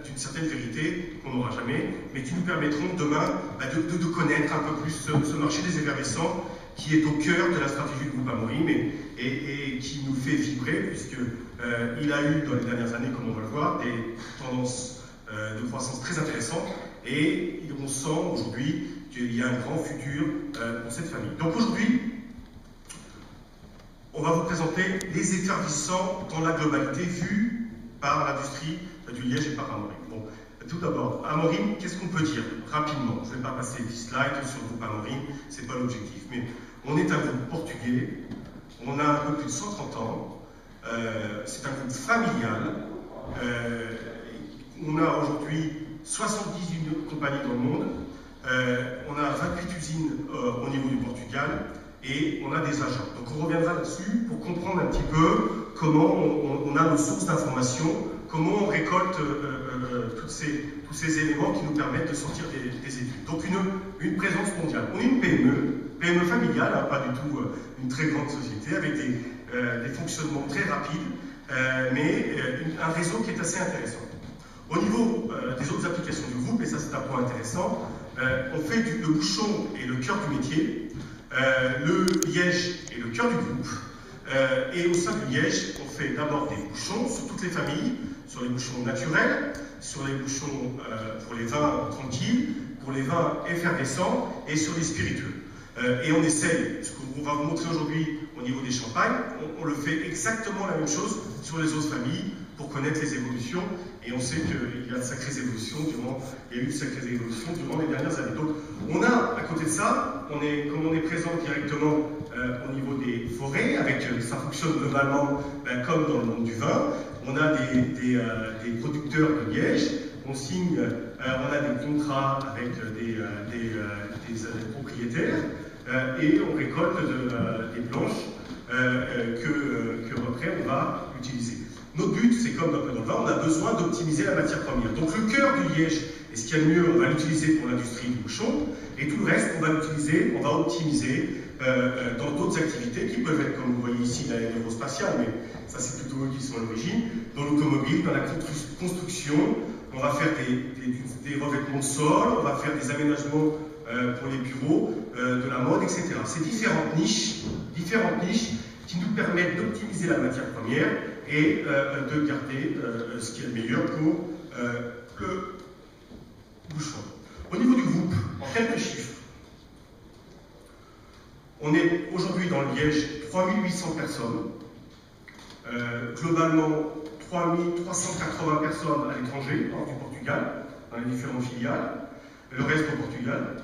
d'une certaine vérité qu'on n'aura jamais, mais qui nous permettront demain de connaître un peu plus ce marché des effervescents qui est au cœur de la stratégie du groupe Amorim et qui nous fait vibrer, puisqu'il a eu dans les dernières années, comme on va le voir, des tendances de croissance très intéressantes, et on sent aujourd'hui qu'il y a un grand futur pour cette famille. Donc aujourd'hui, on va vous présenter les effervescents dans la globalité vue par l'industrie du liège et par Amorim. Bon, tout d'abord, Amorim, qu'est-ce qu'on peut dire rapidement? Je ne vais pas passer 10 slides sur le groupe Amorim, ce n'est pas l'objectif, mais on est un groupe portugais, on a un peu plus de 130 ans, c'est un groupe familial, on a aujourd'hui 78 compagnies dans le monde, on a 28 usines au niveau du Portugal, et on a des agents. Donc on reviendra là-dessus pour comprendre un petit peu comment on a nos sources d'informations, comment on récolte tous ces éléments qui nous permettent de sortir des études. Donc une présence mondiale. On est une PME familiale, hein, pas du tout une très grande société, avec des fonctionnements très rapides, mais un réseau qui est assez intéressant. Au niveau des autres applications du groupe, et ça c'est un point intéressant, on fait le bouchon et le cœur du métier. Le liège est le cœur du groupe, et au sein du liège, on fait d'abord des bouchons sur toutes les familles, sur les bouchons naturels, sur les bouchons pour les vins tranquilles, pour les vins effervescents et sur les spiritueux. Et on essaye, ce qu'on va vous montrer aujourd'hui au niveau des champagnes, on le fait exactement la même chose sur les autres familles pour connaître les évolutions, et on sait qu'il y a de sacrées évolutions il y a eu de sacrées évolutions durant les dernières années. Donc on a, à côté de ça, comme on est présent directement au niveau des forêts, ça fonctionne globalement comme dans le monde du vin, on a des producteurs de liège, on a des contrats avec des propriétaires, et on récolte des planches que après on va utiliser. Notre but, c'est comme un peu dans le vin, on a besoin d'optimiser la matière première. Donc le cœur du liège, et ce qu'il y a de mieux, on va l'utiliser pour l'industrie du bouchon, et tout le reste, on va optimiser dans d'autres activités qui peuvent être, comme vous voyez ici, l'aérospatiale, mais ça c'est plutôt eux qui sont à l'origine, dans l'automobile, dans la construction, on va faire des revêtements de sol, on va faire des aménagements pour les bureaux, de la mode, etc. C'est différentes niches qui nous permettent d'optimiser la matière première et de garder ce qui est le meilleur pour le bouchon. Au niveau du groupe, en quelques chiffres, on est aujourd'hui dans le liège 3800 personnes, globalement 3380 personnes à l'étranger, hors du Portugal, dans les différentes filiales, le reste au Portugal.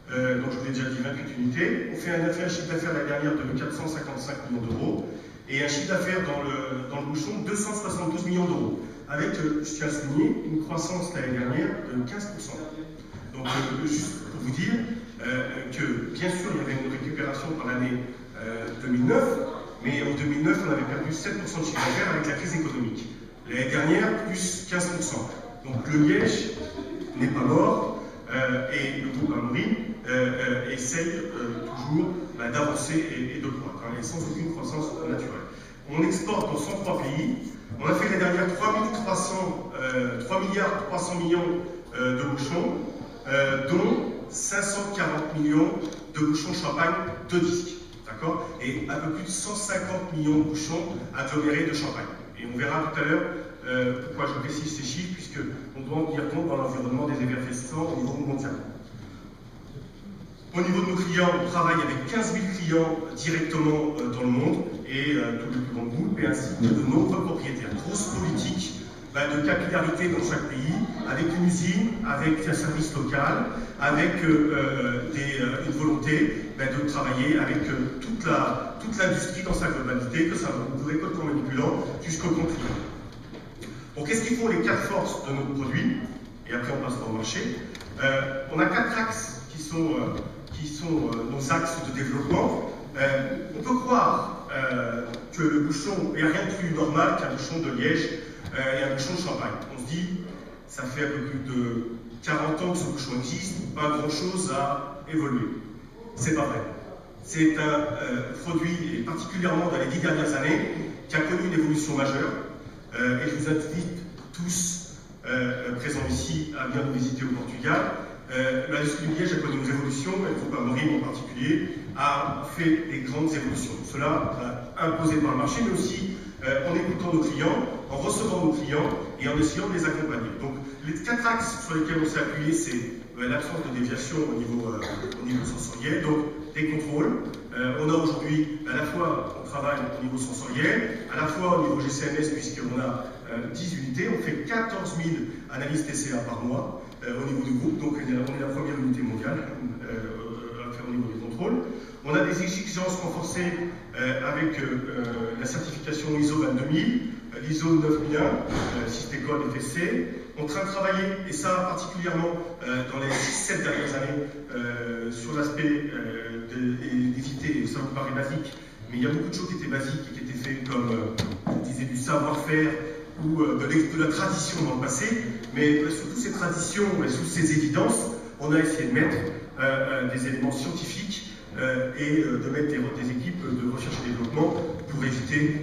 Donc je vous l'ai déjà dit, 28 unités. On fait un chiffre d'affaires l'année dernière de 455 millions d'euros et un chiffre d'affaires dans le bouchon de 272 millions d'euros, avec, je tiens à souligner, une croissance l'année dernière de 15%. Donc juste pour vous dire que bien sûr il y avait une récupération par l'année 2009, mais en 2009 on avait perdu 7% de chiffre d'affaires avec la crise économique. L'année dernière, plus 15%. Donc le liège n'est pas mort, et le groupe Amorim essaye toujours d'avancer et de croître, hein, et sans aucune croissance naturelle. On exporte dans 103 pays. On a fait l'année dernière 3 milliards 300 millions de bouchons, dont 540 millions de bouchons champagne de disques. D'accord? Et un peu plus de 150 millions de bouchons agglomérés de champagne. Et on verra tout à l'heure pourquoi je précise ces chiffres, puisqu'on doit en tenir compte dans l'environnement des effervescents au niveau mondial. Au niveau de nos clients, on travaille avec 15 000 clients directement dans le monde, et tout le plus grand groupe, et ainsi que de nombreux propriétaires. Grosse politique de capillarité dans chaque pays, avec une usine, avec un service local, avec une volonté de travailler avec toute l'industrie dans sa globalité, que ça va du récoltant manipulant jusqu'au client. Donc qu'est-ce qu'ils font les 4 forces de nos produits? Et après on passera au marché. On a 4 axes qui sont nos axes de développement. On peut croire que le bouchon est rien de plus normal qu'un bouchon de liège et un bouchon de champagne. On se dit, ça fait un peu plus de 40 ans que ce bouchon existe, pas grand-chose à évoluer. C'est pas vrai. C'est un produit, et particulièrement dans les 10 dernières années, qui a connu une évolution majeure. Et je vous invite tous présent ici, a bien nous visiter au Portugal. L'industrie du liège a connu une révolution, et le groupe Amorim en particulier a fait des grandes évolutions. Cela imposé par le marché, mais aussi en écoutant nos clients, en recevant nos clients et en essayant de les accompagner. Donc les 4 axes sur lesquels on s'est appuyé, c'est l'absence de déviation au niveau sensoriel, donc des contrôles. On a aujourd'hui, à la fois, on travaille au niveau sensoriel, à la fois au niveau GCMS, puisqu'on a 10 unités, on fait 14 000 analyses TCA par mois au niveau du groupe, donc on est la première unité mondiale à faire au niveau des contrôles. On a des exigences renforcées avec la certification ISO 22000, l'ISO 9001, Systécole et FSC. On est en train de travailler, et ça particulièrement dans les 7 dernières années, sur l'aspect d'éviter, ça vous paraît basique, mais il y a beaucoup de choses qui étaient basiques et qui étaient faites comme, je disais, du savoir-faire ou de la tradition dans le passé, mais sur toutes ces traditions, sous ces évidences, on a essayé de mettre des éléments scientifiques et de mettre des équipes de recherche et développement pour éviter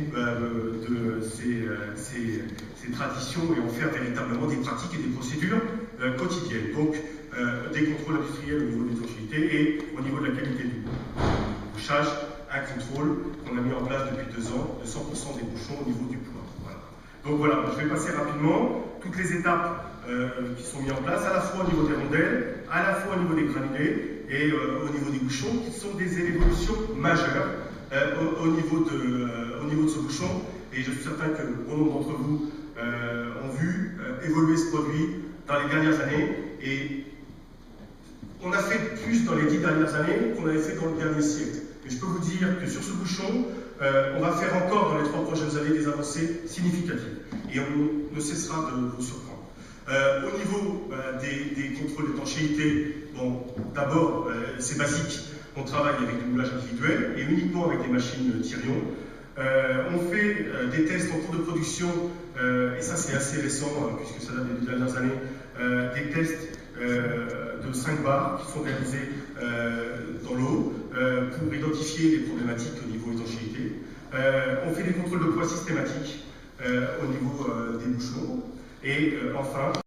ces traditions et en faire véritablement des pratiques et des procédures quotidiennes. Donc, des contrôles industriels au niveau des étanchéité et au niveau de la qualité du bouchage, un contrôle qu'on a mis en place depuis 2 ans de 100% des bouchons au niveau du poids. Voilà. Donc voilà, je vais passer rapidement toutes les étapes qui sont mises en place, à la fois au niveau des rondelles, à la fois au niveau des granulés et au niveau des bouchons, qui sont des évolutions majeures au niveau de ce bouchon. Et je suis certain que bon nombre d'entre vous ont vu évoluer ce produit dans les dernières années. Et on a fait plus dans les 10 dernières années qu'on avait fait dans le dernier siècle. Et je peux vous dire que sur ce bouchon, on va faire encore dans les 3 prochaines années des avancées significatives. Et on ne cessera de vous surprendre. Au niveau des contrôles d'étanchéité, bon, d'abord, c'est basique. On travaille avec du moulage individuel et uniquement avec des machines Tyrion. On fait des tests en cours de production, et ça c'est assez récent, puisque ça date des dernières années, des tests de 5 bars qui sont réalisés dans l'eau pour identifier les problématiques au niveau étanchéité. On fait des contrôles de poids systématiques au niveau des bouchons. Et enfin,